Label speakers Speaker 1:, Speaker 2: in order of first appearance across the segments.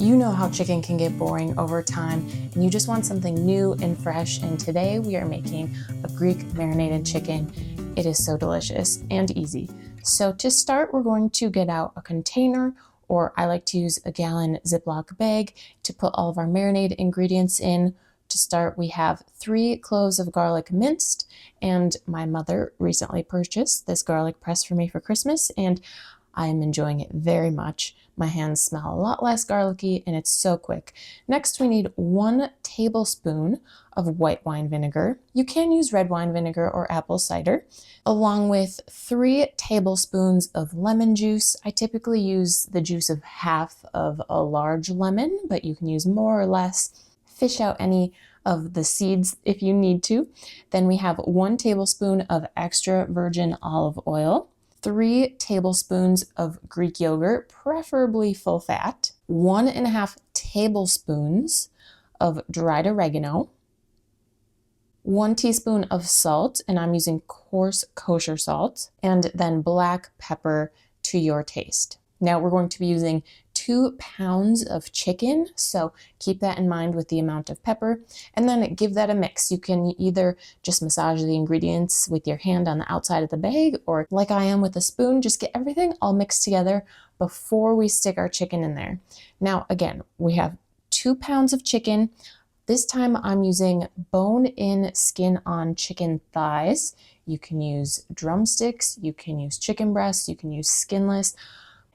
Speaker 1: You know how chicken can get boring over time and you just want something new and fresh, and today we are making a Greek marinated chicken. It is so delicious and easy. So to start, we're going to get out a container, or I like to use a gallon Ziploc bag to put all of our marinade ingredients in. To start, we have 3 cloves of garlic minced, and my mother recently purchased this garlic press for me for Christmas, and I am enjoying it very much. My hands smell a lot less garlicky and it's so quick. Next, we need 1 tablespoon of white wine vinegar. You can use red wine vinegar or apple cider, along with 3 tablespoons of lemon juice. I typically use the juice of half of a large lemon, but you can use more or less. Fish out any of the seeds if you need to. Then we have 1 tablespoon of extra virgin olive oil, 3 tablespoons of Greek yogurt, preferably full fat, 1.5 tablespoons of dried oregano, 1 teaspoon of salt, and I'm using coarse kosher salt, and then black pepper to your taste. Now we're going to be using 2 pounds of chicken, so keep that in mind with the amount of pepper, and then give that a mix. You can either just massage the ingredients with your hand on the outside of the bag, or like I am with a spoon, just get everything all mixed together before we stick our chicken in there. Now again, we have 2 pounds of chicken. This time I'm using bone-in, skin-on chicken thighs. You can use drumsticks, you can use chicken breasts, you can use skinless.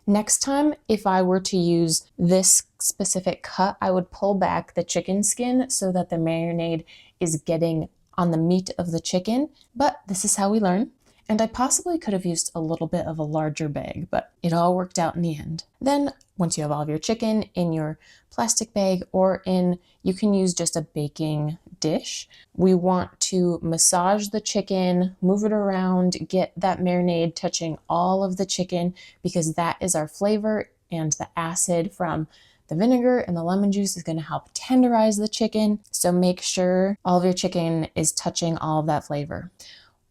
Speaker 1: Next time, if I were to use this specific cut, I would pull back the chicken skin so that the marinade is getting on the meat of the chicken, but this is how we learn. And I possibly could have used a little bit of a larger bag, but it all worked out in the end. Then, once you have all of your chicken in your plastic bag, or you can use just a baking dish, we want to massage the chicken, move it around, get that marinade touching all of the chicken, because that is our flavor, and the acid from the vinegar and the lemon juice is going to help tenderize the chicken. So make sure all of your chicken is touching all of that flavor.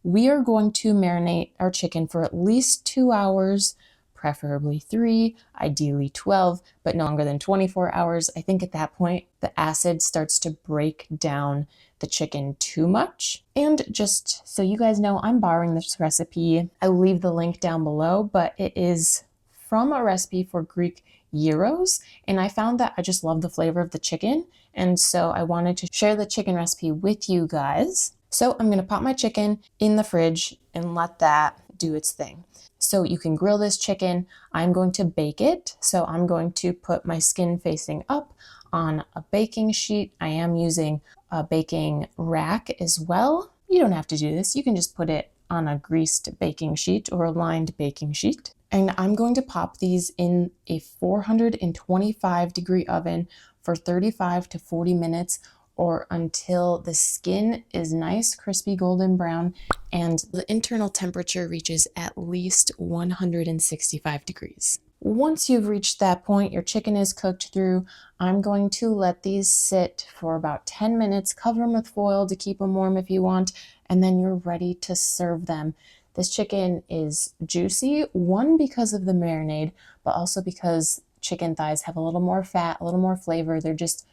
Speaker 1: We are going to marinate our chicken for at least 2 hours, preferably 3, ideally 12, but no longer than 24 hours. I think at that point, the acid starts to break down the chicken too much. And just so you guys know, I'm borrowing this recipe. I will leave the link down below, but it is from a recipe for Greek gyros, and I found that I just love the flavor of the chicken, and so I wanted to share the chicken recipe with you guys. So I'm going to pop my chicken in the fridge and let that do its thing. So you can grill this chicken. I'm going to bake it. So I'm going to put my skin facing up on a baking sheet. I am using a baking rack as well. You don't have to do this. You can just put it on a greased baking sheet or a lined baking sheet. And I'm going to pop these in a 425-degree oven for 35 to 40 minutes, or until the skin is nice, crispy, golden brown, and the internal temperature reaches at least 165 degrees. Once you've reached that point, your chicken is cooked through. I'm going to let these sit for about 10 minutes, cover them with foil to keep them warm if you want, and then you're ready to serve them. This chicken is juicy, one, because of the marinade, but also because chicken thighs have a little more fat, a little more flavor. They're just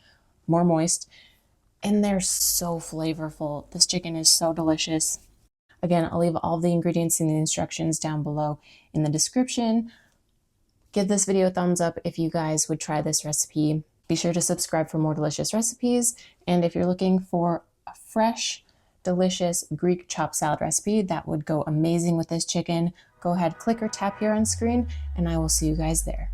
Speaker 1: more moist. And they're so flavorful. This chicken is so delicious. Again, I'll leave all the ingredients and the instructions down below in the description. Give this video a thumbs up if you guys would try this recipe. Be sure to subscribe for more delicious recipes. And if you're looking for a fresh, delicious Greek chopped salad recipe that would go amazing with this chicken, go ahead, click or tap here on screen, and I will see you guys there.